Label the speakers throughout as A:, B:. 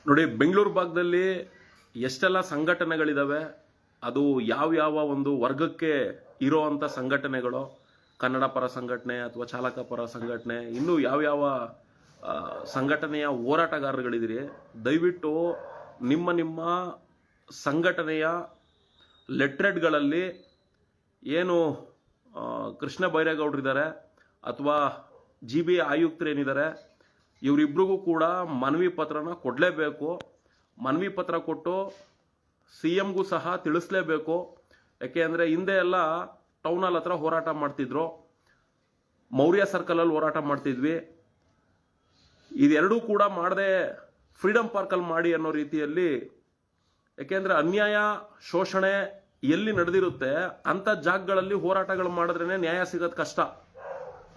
A: ನೋಡಿ, ಬೆಂಗಳೂರು ಭಾಗದಲ್ಲಿ ಎಷ್ಟೆಲ್ಲ ಸಂಘಟನೆಗಳಿದಾವೆ, ಅದು ಯಾವ ಒಂದು ವರ್ಗಕ್ಕೆ ಇರೋ ಅಂಥ ಸಂಘಟನೆಗಳು, ಕನ್ನಡ ಪರ ಸಂಘಟನೆ ಅಥವಾ ಚಾಲಕ ಪರ ಸಂಘಟನೆ, ಇನ್ನೂ ಯಾವ ಸಂಘಟನೆಯ ಹೋರಾಟಗಾರರುಗಳಿದ್ದೀರಿ, ದಯವಿಟ್ಟು ನಿಮ್ಮ ಸಂಘಟನೆಯ ಲೆಟ್ರೆಡ್ಗಳಲ್ಲಿ ಏನು ಕೃಷ್ಣ ಬೈರೇಗೌಡರಿದ್ದಾರೆ ಅಥವಾ GB ಆಯುಕ್ತರೇನಿದ್ದಾರೆ, ಇವರಿಬ್ರಿಗೂ ಕೂಡ ಮನವಿ ಪತ್ರನ ಕೊಡಲೇಬೇಕು. ಮನವಿ ಪತ್ರ ಕೊಟ್ಟು CMಗೂ ಸಹ ತಿಳಿಸ್ಲೇಬೇಕು. ಯಾಕೆ ಅಂದರೆ ಹಿಂದೆ ಎಲ್ಲ ಟೌನ್ ಹಾಲ್ ಹತ್ರ ಹೋರಾಟ ಮಾಡ್ತಿದ್ರು, ಮೌರ್ಯ ಸರ್ಕಲಲ್ಲಿ ಹೋರಾಟ ಮಾಡ್ತಿದ್ವಿ. ಇದೆರಡೂ ಕೂಡ ಮಾಡದೆ ಫ್ರೀಡಮ್ ಪಾರ್ಕಲ್ಲಿ ಮಾಡಿ ಅನ್ನೋ ರೀತಿಯಲ್ಲಿ, ಯಾಕೆಂದರೆ ಅನ್ಯಾಯ ಶೋಷಣೆ ಎಲ್ಲಿ ನಡೆದಿರುತ್ತೆ ಅಂಥ ಜಾಗಗಳಲ್ಲಿ ಹೋರಾಟಗಳು ಮಾಡಿದ್ರೇ ನ್ಯಾಯ ಸಿಗೋದು ಕಷ್ಟ.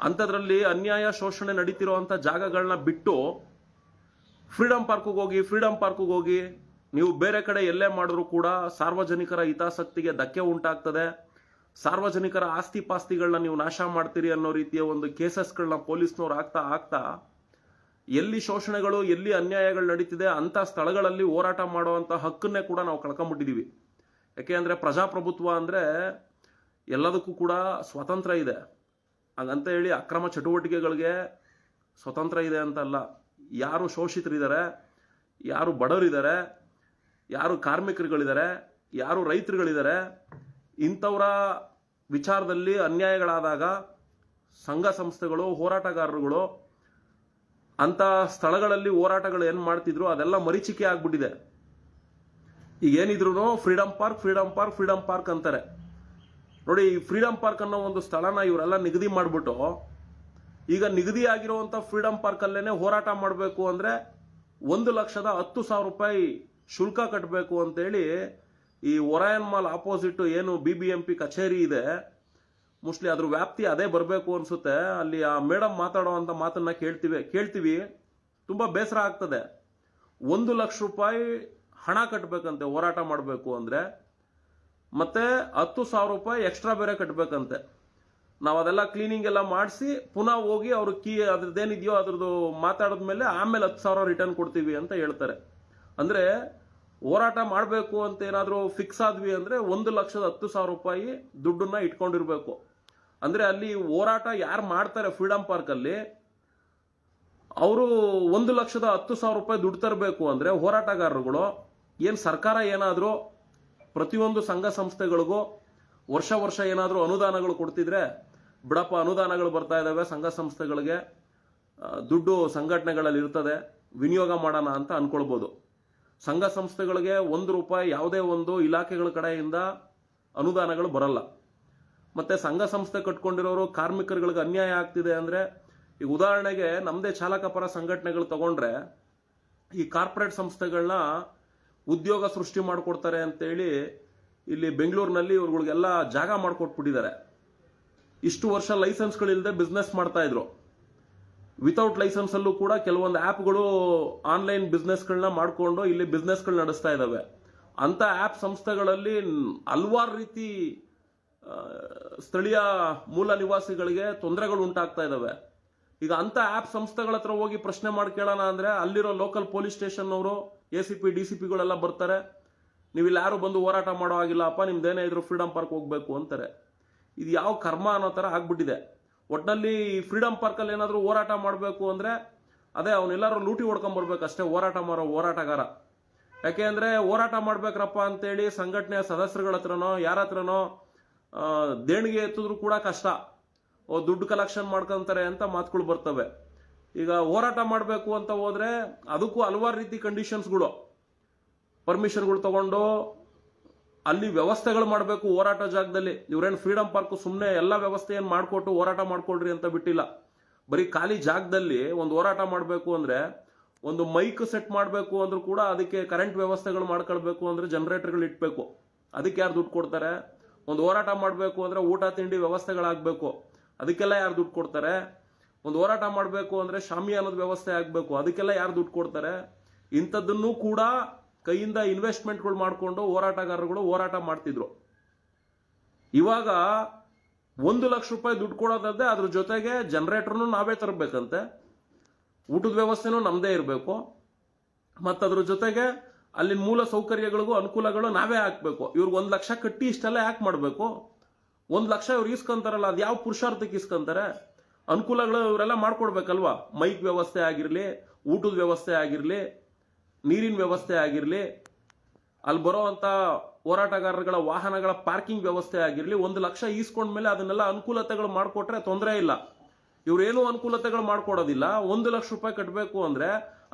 A: ಅಂಥದ್ರಲ್ಲಿ ಅನ್ಯಾಯ ಶೋಷಣೆ ನಡೀತಿರೋ ಅಂಥ ಜಾಗಗಳನ್ನ ಬಿಟ್ಟು ಫ್ರೀಡಮ್ ಪಾರ್ಕ್ಗೆ ಹೋಗಿ ನೀವು ಬೇರೆ ಕಡೆ ಎಲ್ಲೇ ಮಾಡಿದ್ರು ಕೂಡ ಸಾರ್ವಜನಿಕರ ಹಿತಾಸಕ್ತಿಗೆ ಧಕ್ಕೆ ಉಂಟಾಗ್ತದೆ, ಸಾರ್ವಜನಿಕರ ಆಸ್ತಿ ಪಾಸ್ತಿಗಳನ್ನ ನೀವು ನಾಶ ಮಾಡ್ತೀರಿ ಅನ್ನೋ ರೀತಿಯ ಒಂದು ಕೇಸಸ್ಗಳನ್ನ ಪೊಲೀಸ್ನವ್ರು ಆಗ್ತಾ ಎಲ್ಲಿ ಶೋಷಣೆಗಳು, ಎಲ್ಲಿ ಅನ್ಯಾಯಗಳು ನಡೀತಿದೆ ಅಂಥ ಸ್ಥಳಗಳಲ್ಲಿ ಹೋರಾಟ ಮಾಡುವಂಥ ಹಕ್ಕನ್ನೇ ಕೂಡ ನಾವು ಕಳ್ಕೊಂಡ್ಬಿಟ್ಟಿದೀವಿ. ಯಾಕೆ ಅಂದರೆ ಪ್ರಜಾಪ್ರಭುತ್ವ ಅಂದರೆ ಎಲ್ಲದಕ್ಕೂ ಕೂಡ ಸ್ವಾತಂತ್ರ್ಯ ಇದೆ. ಹಾಗಂತ ಹೇಳಿ ಅಕ್ರಮ ಚಟುವಟಿಕೆಗಳಿಗೆ ಸ್ವತಂತ್ರ ಇದೆ ಅಂತಲ್ಲ. ಯಾರು ಶೋಷಿತರಿದ್ದಾರೆ, ಯಾರು ಬಡವರಿದ್ದಾರೆ, ಯಾರು ಕಾರ್ಮಿಕರುಗಳಿದ್ದಾರೆ, ಯಾರು ರೈತರುಗಳಿದ್ದಾರೆ, ಇಂಥವರ ವಿಚಾರದಲ್ಲಿ ಅನ್ಯಾಯಗಳಾದಾಗ ಸಂಘ ಸಂಸ್ಥೆಗಳು, ಹೋರಾಟಗಾರರುಗಳು ಅಂಥ ಸ್ಥಳಗಳಲ್ಲಿ ಹೋರಾಟಗಳು ಏನು ಮಾಡ್ತಿದ್ರು ಅದೆಲ್ಲ ಮರೀಚಿಕೆ ಆಗ್ಬಿಟ್ಟಿದೆ. ಈಗ ಏನಿದ್ರು ಫ್ರೀಡಮ್ ಪಾರ್ಕ್ ಅಂತಾರೆ. ನೋಡಿ, ಈ ಫ್ರೀಡಮ್ ಪಾರ್ಕ್ ಅನ್ನೋ ಒಂದು ಸ್ಥಳನ ಇವರೆಲ್ಲ ನಿಗದಿ ಮಾಡಿಬಿಟ್ಟು, ಈಗ ನಿಗದಿ ಆಗಿರುವಂಥ ಫ್ರೀಡಮ್ ಪಾರ್ಕಲ್ಲೇನೆ ಹೋರಾಟ ಮಾಡಬೇಕು ಅಂದರೆ 1,10,000 ರೂಪಾಯಿ ಶುಲ್ಕ ಕಟ್ಟಬೇಕು ಅಂತೇಳಿ ಈ ಒರಾಯನ್ ಮಾಲ್ ಆಪೋಸಿಟ್ ಏನು BBMP ಕಚೇರಿ ಇದೆ, ಮೋಸ್ಟ್ಲಿ ಅದ್ರ ವ್ಯಾಪ್ತಿ ಅದೇ ಬರಬೇಕು ಅನ್ಸುತ್ತೆ. ಅಲ್ಲಿ ಆ ಮೇಡಮ್ ಮಾತಾಡೋವಂಥ ಮಾತನ್ನ ಕೇಳ್ತೀವಿ, ತುಂಬಾ ಬೇಸರ ಆಗ್ತದೆ. 1,00,000 ರೂಪಾಯಿ ಹಣ ಕಟ್ಟಬೇಕಂತೆ ಹೋರಾಟ ಮಾಡಬೇಕು ಅಂದ್ರೆ, ಮತ್ತೆ 10,000 ರೂಪಾಯಿ ಎಕ್ಸ್ಟ್ರಾ ಬೇರೆ ಕಟ್ಟಬೇಕಂತೆ. ನಾವು ಅದೆಲ್ಲ ಕ್ಲೀನಿಂಗ್ ಎಲ್ಲ ಮಾಡಿಸಿ ಪುನಃ ಹೋಗಿ ಅವ್ರ ಅದ್ರದ್ದೇನಿದೆಯೋ ಅದ್ರದ್ದು ಮಾತಾಡಿದ್ಮೇಲೆ ಆಮೇಲೆ 10,000 ರಿಟರ್ನ್ ಕೊಡ್ತೀವಿ ಅಂತ ಹೇಳ್ತಾರೆ. ಅಂದ್ರೆ ಹೋರಾಟ ಮಾಡಬೇಕು ಅಂತ ಏನಾದರೂ ಫಿಕ್ಸ್ ಆದ್ವಿ ಅಂದ್ರೆ 1,10,000 ರೂಪಾಯಿ ದುಡ್ಡನ್ನ ಇಟ್ಕೊಂಡಿರ್ಬೇಕು. ಅಂದ್ರೆ ಅಲ್ಲಿ ಹೋರಾಟ ಯಾರು ಮಾಡ್ತಾರೆ ಫ್ರೀಡಮ್ ಪಾರ್ಕ್ ಅಲ್ಲಿ, ಅವರು 1,10,000 ರೂಪಾಯಿ ದುಡ್ಡು ತರಬೇಕು ಅಂದ್ರೆ ಹೋರಾಟಗಾರರುಗಳು ಏನ್ ಸರ್ಕಾರ ಏನಾದರೂ ಪ್ರತಿಯೊಂದು ಸಂಘ ಸಂಸ್ಥೆಗಳಿಗೂ ವರ್ಷ ಏನಾದರೂ ಅನುದಾನಗಳು ಕೊಡ್ತಿದ್ರೆ, ಬಿಡಪ್ಪ ಅನುದಾನಗಳು ಬರ್ತಾ ಇದಾವೆ ಸಂಘ ಸಂಸ್ಥೆಗಳಿಗೆ, ದುಡ್ಡು ಸಂಘಟನೆಗಳಲ್ಲಿ ಇರ್ತದೆ, ವಿನಿಯೋಗ ಮಾಡೋಣ ಅಂತ ಅನ್ಕೊಳ್ಬೋದು. ಸಂಘ ಸಂಸ್ಥೆಗಳಿಗೆ 1 ರೂಪಾಯಿ ಯಾವುದೇ ಒಂದು ಇಲಾಖೆಗಳ ಕಡೆಯಿಂದ ಅನುದಾನಗಳು ಬರಲ್ಲ. ಮತ್ತೆ ಸಂಘ ಸಂಸ್ಥೆ ಕಟ್ಕೊಂಡಿರೋರು ಕಾರ್ಮಿಕರುಗಳಿಗೆ ಅನ್ಯಾಯ ಆಗ್ತಿದೆ ಅಂದ್ರೆ, ಈಗ ಉದಾಹರಣೆಗೆ ನಮ್ಮದೇ ಚಾಲಕ ಪರ ಸಂಘಟನೆಗಳು ತಗೊಂಡ್ರೆ, ಈ ಕಾರ್ಪೊರೇಟ್ ಸಂಸ್ಥೆಗಳನ್ನ ಉದ್ಯೋಗ ಸೃಷ್ಟಿ ಮಾಡಿಕೊಡ್ತಾರೆ ಅಂತೇಳಿ ಇಲ್ಲಿ ಬೆಂಗಳೂರಿನಲ್ಲಿ ಇವ್ರುಗಳಿಗೆಲ್ಲ ಜಾಗ ಮಾಡಿಕೊಟ್ಬಿಟ್ಟಿದ್ದಾರೆ. ಇಷ್ಟು ವರ್ಷ ಲೈಸೆನ್ಸ್ಗಳಿಲ್ಲದೆ ಬಿಸ್ನೆಸ್ ಮಾಡ್ತಾ ಇದ್ರು. ವಿತೌಟ್ ಲೈಸೆನ್ಸ್ ಅಲ್ಲೂ ಕೂಡ ಕೆಲವೊಂದು ಆ್ಯಪ್ಗಳು ಆನ್ಲೈನ್ ಬಿಸ್ನೆಸ್ಗಳನ್ನ ಮಾಡಿಕೊಂಡು ಇಲ್ಲಿ ಬಿಸ್ನೆಸ್ಗಳು ನಡೆಸ್ತಾ ಇದ್ದಾವೆ. ಅಂತ ಆ್ಯಪ್ ಸಂಸ್ಥೆಗಳಲ್ಲಿ ಹಲವಾರು ರೀತಿ ಸ್ಥಳೀಯ ಮೂಲ ನಿವಾಸಿಗಳಿಗೆ ತೊಂದರೆಗಳು ಉಂಟಾಗ್ತಾ ಇದ್ದಾವೆ. ಈಗ ಅಂತ ಆ್ಯಪ್ ಸಂಸ್ಥೆಗಳ ಹತ್ರ ಹೋಗಿ ಪ್ರಶ್ನೆ ಮಾಡಿ ಕೇಳೋಣ ಅಂದ್ರೆ, ಅಲ್ಲಿರೋ ಲೋಕಲ್ ಪೊಲೀಸ್ ಸ್ಟೇಷನ್ ಅವರು ACP DCPಗಳೆಲ್ಲ ಬರ್ತಾರೆ, ನೀವು ಇಲ್ಲಿ ಯಾರು ಬಂದು ಹೋರಾಟ ಮಾಡೋ ಆಗಿಲ್ಲಪ್ಪ, ನಿಮ್ದೇನೇ ಇದ್ರು ಫ್ರೀಡಮ್ ಪಾರ್ಕ್ ಹೋಗ್ಬೇಕು ಅಂತಾರೆ. ಇದು ಯಾವ ಕರ್ಮ ಅನ್ನೋ ಥರ ಆಗ್ಬಿಟ್ಟಿದೆ. ಒಟ್ಟಿನಲ್ಲಿ ಫ್ರೀಡಮ್ ಪಾರ್ಕಲ್ಲಿ ಏನಾದರೂ ಹೋರಾಟ ಮಾಡಬೇಕು ಅಂದರೆ ಅದೇ ಅವನೆಲ್ಲರೂ ಲೂಟಿ ಹೊಡ್ಕೊಂಬರ್ಬೇಕಷ್ಟೇ ಹೋರಾಟಗಾರ. ಯಾಕೆ ಅಂದರೆ ಹೋರಾಟ ಮಾಡ್ಬೇಕ್ರಪ್ಪ ಅಂತೇಳಿ ಸಂಘಟನೆಯ ಸದಸ್ಯರುಗಳ ಹತ್ರನೋ ಯಾರ ಹತ್ರನೋ ದೇಣಿಗೆ ಎತ್ತಿದ್ರು ಕೂಡ ಕಷ್ಟ, ದುಡ್ಡು ಕಲೆಕ್ಷನ್ ಮಾಡ್ಕೊಂತಾರೆ ಅಂತ ಮಾತುಗಳು ಬರ್ತವೆ. ಈಗ ಹೋರಾಟ ಮಾಡಬೇಕು ಅಂತ ಹೋದ್ರೆ ಅದಕ್ಕೂ ಹಲವಾರು ರೀತಿ ಕಂಡೀಷನ್ಸ್ಗಳು, ಪರ್ಮಿಷನ್ಗಳು ತಗೊಂಡು ಅಲ್ಲಿ ವ್ಯವಸ್ಥೆಗಳು ಮಾಡಬೇಕು. ಹೋರಾಟ ಜಾಗದಲ್ಲಿ ಇವ್ರೇನು ಫ್ರೀಡಮ್ ಪಾರ್ಕ್ ಸುಮ್ಮನೆ ಎಲ್ಲ ವ್ಯವಸ್ಥೆ ಏನು ಮಾಡಿಕೊಟ್ಟು ಹೋರಾಟ ಮಾಡ್ಕೊಳ್ರಿ ಅಂತ ಬಿಟ್ಟಿಲ್ಲ. ಬರೀ ಖಾಲಿ ಜಾಗದಲ್ಲಿ ಒಂದು ಹೋರಾಟ ಮಾಡಬೇಕು ಅಂದ್ರೆ, ಒಂದು ಮೈಕ್ ಸೆಟ್ ಮಾಡಬೇಕು ಅಂದ್ರೂ ಕೂಡ ಅದಕ್ಕೆ ಕರೆಂಟ್ ವ್ಯವಸ್ಥೆಗಳು ಮಾಡ್ಕೊಳ್ಬೇಕು ಅಂದ್ರೆ ಜನರೇಟರ್ಗಳು ಇಟ್ಬೇಕು. ಅದಕ್ಕೆ ಯಾರು ದುಡ್ಡು ಕೊಡ್ತಾರೆ? ಒಂದು ಹೋರಾಟ ಮಾಡಬೇಕು ಅಂದ್ರೆ ಊಟ ತಿಂಡಿ ವ್ಯವಸ್ಥೆಗಳಾಗಬೇಕು, ಅದಕ್ಕೆಲ್ಲ ಯಾರು ದುಡ್ಡು ಕೊಡ್ತಾರೆ? ಒಂದು ಹೋರಾಟ ಮಾಡಬೇಕು ಅಂದ್ರೆ ಶಾಮಿಯಾನದ ವ್ಯವಸ್ಥೆ ಆಗಬೇಕು, ಅದಕ್ಕೆಲ್ಲ ಯಾರು ದುಡ್ಡು ಕೊಡ್ತಾರೆ? ಇಂಥದ್ದನ್ನು ಕೂಡ ಕೈಯಿಂದ ಇನ್ವೆಸ್ಟ್ಮೆಂಟ್ಗಳು ಮಾಡಿಕೊಂಡು ಹೋರಾಟಗಾರರುಗಳು ಹೋರಾಟ ಮಾಡ್ತಿದ್ರು. ಇವಾಗ 1,00,000 ರೂಪಾಯಿ ದುಡ್ಡು ಕೊಡೋದಲ್ಲದೆ ಅದ್ರ ಜೊತೆಗೆ ಜನರೇಟರ್ನು ನಾವೇ ತರಬೇಕಂತೆ, ಊಟದ ವ್ಯವಸ್ಥೆನೂ ನಮ್ಮದೇ ಇರಬೇಕು. ಮತ್ತು ಅದ್ರ ಜೊತೆಗೆ ಅಲ್ಲಿನ ಮೂಲ ಸೌಕರ್ಯಗಳಿಗೂ ಅನುಕೂಲಗಳು ನಾವೇ ಹಾಕ್ಬೇಕು. ಇವ್ರಿಗೆ 1 ಲಕ್ಷ ಕಟ್ಟಿ ಇಷ್ಟೆಲ್ಲ ಯಾಕೆ ಮಾಡಬೇಕು? 1 ಲಕ್ಷ ಇವ್ರು ಇಸ್ಕೊಂತಾರಲ್ಲ, ಅದು ಯಾವ ಪುರುಷಾರ್ಥಕ್ಕೆ ಇಸ್ಕೊಂತಾರೆ? ಅನುಕೂಲಗಳು ಇವರೆಲ್ಲ ಮಾಡ್ಕೊಡ್ಬೇಕಲ್ವಾ? ಮೈಕ್ ವ್ಯವಸ್ಥೆ ಆಗಿರಲಿ, ಊಟದ ವ್ಯವಸ್ಥೆ ಆಗಿರಲಿ, ನೀರಿನ ವ್ಯವಸ್ಥೆ ಆಗಿರಲಿ, ಅಲ್ಲಿ ಬರೋವಂಥ ಹೋರಾಟಗಾರಗಳ ವಾಹನಗಳ ಪಾರ್ಕಿಂಗ್ ವ್ಯವಸ್ಥೆ ಆಗಿರಲಿ. 1 ಲಕ್ಷ ಈಸ್ಕೊಂಡ್ಮೇಲೆ ಅದನ್ನೆಲ್ಲ ಅನುಕೂಲತೆಗಳು ಮಾಡಿಕೊಟ್ರೆ ತೊಂದರೆ ಇಲ್ಲ. ಇವ್ರೇನು ಅನುಕೂಲತೆಗಳು ಮಾಡ್ಕೊಡೋದಿಲ್ಲ. 1 ಲಕ್ಷ ರೂಪಾಯಿ ಕಟ್ಟಬೇಕು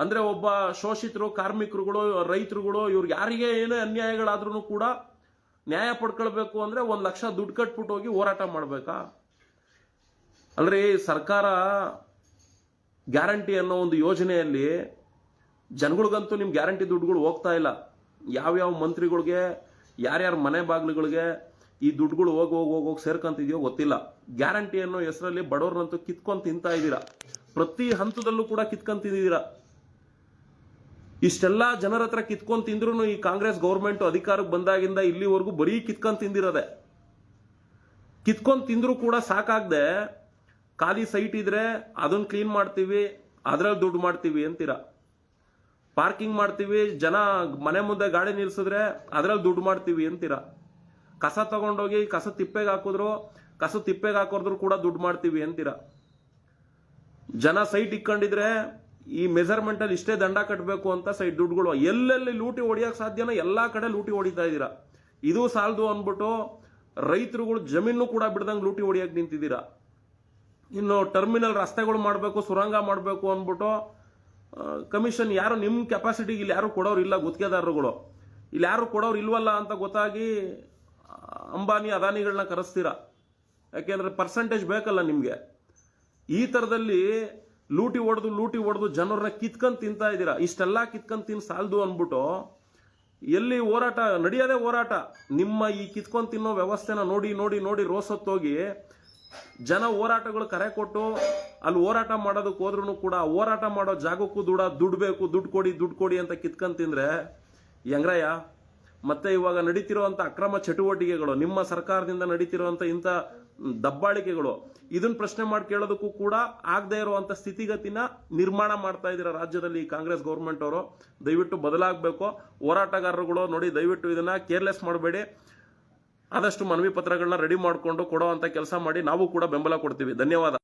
A: ಅಂದ್ರೆ ಒಬ್ಬ ಶೋಷಿತರು, ಕಾರ್ಮಿಕರುಗಳು, ರೈತರುಗಳು, ಇವ್ರಿಗೆ ಯಾರಿಗೆ ಏನೇ ಅನ್ಯಾಯಗಳಾದ್ರೂ ಕೂಡ ನ್ಯಾಯ ಪಡ್ಕೊಳ್ಬೇಕು ಅಂದ್ರೆ 1 ಲಕ್ಷ ದುಡ್ಡು ಕಟ್ಬಿಟ್ಟು ಹೋಗಿ ಹೋರಾಟ ಮಾಡ್ಬೇಕಾ? ಅಲ್ರಿ, ಸರ್ಕಾರ ಗ್ಯಾರಂಟಿ ಅನ್ನೋ ಒಂದು ಯೋಜನೆಯಲ್ಲಿ ಜನಗಳಿಗಂತೂ ನಿಮ್ ಗ್ಯಾರಂಟಿ ದುಡ್ಡುಗಳು ಹೋಗ್ತಾ ಇಲ್ಲ. ಯಾವ್ಯಾವ ಮಂತ್ರಿಗಳಿಗೆ, ಯಾರ್ಯಾರ ಮನೆ ಬಾಗಿಲುಗಳಿಗೆ ಈ ದುಡ್ಡುಗಳು ಹೋಗಿ ಸೇರ್ಕೊಂತಿದ್ಯೋ ಗೊತ್ತಿಲ್ಲ. ಗ್ಯಾರಂಟಿ ಅನ್ನೋ ಹೆಸರಲ್ಲಿ ಬಡವ್ರನ್ನಂತೂ ಕಿತ್ಕೊಂಡ್ ತಿಂತಾ ಇದ್ದೀರಾ. ಪ್ರತಿ ಹಂತದಲ್ಲೂ ಕೂಡ ಕಿತ್ಕೊಂಡ್ ತಿಂದಿದ್ದೀರಾ. ಇಷ್ಟೆಲ್ಲ ಜನರ ಹತ್ರ ಕಿತ್ಕೊಂಡ್ ತಿಂದ್ರು ಈ ಕಾಂಗ್ರೆಸ್ ಗೌರ್ಮೆಂಟ್ ಅಧಿಕಾರಕ್ಕೆ ಬಂದಾಗಿಂದ ಇಲ್ಲಿವರೆಗೂ ಬರೀ ಕಿತ್ಕೊಂಡ್ ತಿಂದಿರೋದೆ. ಕಿತ್ಕೊಂಡ್ ತಿಂದ್ರು ಕೂಡ ಸಾಕಾಗ್ದೆ ಖಾಲಿ ಸೈಟ್ ಇದ್ರೆ ಅದನ್ನ ಕ್ಲೀನ್ ಮಾಡ್ತೀವಿ, ಅದ್ರಲ್ಲಿ ದುಡ್ಡು ಮಾಡ್ತೀವಿ ಅಂತೀರಾ. ಪಾರ್ಕಿಂಗ್ ಮಾಡ್ತೀವಿ, ಜನ ಮನೆ ಮುಂದೆ ಗಾಡಿ ನಿಲ್ಸಿದ್ರೆ ಅದ್ರಲ್ಲಿ ದುಡ್ಡು ಮಾಡ್ತೀವಿ ಅಂತೀರಾ. ಕಸ ತಗೊಂಡೋಗಿ ಕಸ ತಿಪ್ಪೆಗೆ ಹಾಕೋದ್ರು ಕೂಡ ದುಡ್ಡು ಮಾಡ್ತೀವಿ ಅಂತೀರಾ. ಜನ ಸೈಟ್ ಇಕ್ಕೊಂಡಿದ್ರೆ ಈ ಮೆಜರ್ಮೆಂಟ್ ಅಲ್ಲಿ ಇಷ್ಟೇ ದಂಡ ಕಟ್ಟಬೇಕು ಅಂತ ಸೈಟ್ ದುಡ್ಡುಗಳು ಎಲ್ಲೆಲ್ಲಿ ಲೂಟಿ ಹೊಡಿಯಕ್ ಸಾಧ್ಯನೋ ಎಲ್ಲಾ ಕಡೆ ಲೂಟಿ ಹೊಡಿತಾ ಇದ್ದೀರಾ. ಇದು ಸಾಲದು ಅಂದ್ಬಿಟ್ಟು ರೈತರುಗಳು ಜಮೀನು ಕೂಡ ಬಿಡ್ದಂಗೆ ಲೂಟಿ ಹೊಡಿಯಕ್ ನಿಂತಿದ್ದೀರಾ. ಇನ್ನು ಟರ್ಮಿನಲ್ ರಸ್ತೆಗಳು ಮಾಡಬೇಕು, ಸುರಂಗ ಮಾಡಬೇಕು ಅಂದ್ಬಿಟ್ಟು ಕಮಿಷನ್ ಯಾರು ನಿಮ್ಮ ಕೆಪಾಸಿಟಿಗೆ ಇಲ್ಲಿ ಯಾರು ಕೊಡೋರು ಇಲ್ಲ. ಗುತ್ತಿಗೆದಾರರುಗಳು ಇಲ್ಲಿ ಯಾರು ಕೊಡೋರು ಇಲ್ವಲ್ಲ ಅಂತ ಗೊತ್ತಾಗಿ ಅಂಬಾನಿ ಅದಾನಿಗಳನ್ನ ಕರೆಸ್ತೀರಾ. ಯಾಕೆಂದ್ರೆ ಪರ್ಸೆಂಟೇಜ್ ಬೇಕಲ್ಲ ನಿಮ್ಗೆ. ಈ ತರದಲ್ಲಿ ಲೂಟಿ ಹೊಡೆದು ಜನರನ್ನ ಕಿತ್ಕೊಂಡ್ ತಿಂತಾ ಇದ್ದೀರಾ. ಇಷ್ಟೆಲ್ಲ ಕಿತ್ಕೊಂಡ್ ತಿನ್ ಸಾಲದು ಅಂದ್ಬಿಟ್ಟು ಎಲ್ಲಿ ಹೋರಾಟ ನಡೆಯೋದೇ ಹೋರಾಟ. ನಿಮ್ಮ ಈ ಕಿತ್ಕೊಂಡ್ ತಿನ್ನೋ ವ್ಯವಸ್ಥೆನ ನೋಡಿ ರೋಸತ್ತೋಗಿ ಜನ ಹೋರಾಟಗಳು ಕರೆ ಕೊಟ್ಟು ಅಲ್ಲಿ ಹೋರಾಟ ಮಾಡೋದಕ್ಕೆ ಹೋದ್ರೂ ಕೂಡ ಹೋರಾಟ ಮಾಡೋ ಜಾಗಕ್ಕೂ ದುಡ್ಡು ಬೇಕು, ದುಡ್ಡು ಕೊಡಿ ಅಂತ ಕಿತ್ಕೊಂಡ್ ತಿಂದ್ರೆ ಹೆಂಗ್ರಯ್ಯ? ಮತ್ತೆ ಇವಾಗ ನಡೀತಿರುವಂತ ಅಕ್ರಮ ಚಟುವಟಿಕೆಗಳು, ನಿಮ್ಮ ಸರ್ಕಾರದಿಂದ ನಡೀತಿರುವಂತ ಇಂಥ ದಬ್ಬಾಳಿಕೆಗಳು, ಇದನ್ನ ಪ್ರಶ್ನೆ ಮಾಡಿ ಕೇಳೋದಕ್ಕೂ ಕೂಡ ಆಗದೆ ಇರುವಂತ ಸ್ಥಿತಿಗತಿನ ನಿರ್ಮಾಣ ಮಾಡ್ತಾ ಇದ್ದೀರಾ ರಾಜ್ಯದಲ್ಲಿ ಕಾಂಗ್ರೆಸ್ ಗೌರ್ಮೆಂಟ್ ಅವರು. ದಯವಿಟ್ಟು ಬದಲಾಗಬೇಕು. ಹೋರಾಟಗಾರರುಗಳು ನೋಡಿ, ದಯವಿಟ್ಟು ಇದನ್ನ ಕೇರ್ಲೆಸ್ ಮಾಡಬೇಡಿ. ಆದಷ್ಟು ಮನವಿ ಪತ್ರಗಳನ್ನ ರೆಡಿ ಮಾಡಿಕೊಂಡು ಕೊಡೋ ಅಂತ ಕೆಲಸ ಮಾಡಿ. ನಾವು ಕೂಡ ಬೆಂಬಲ ಕೊಡ್ತೀವಿ. ಧನ್ಯವಾದ.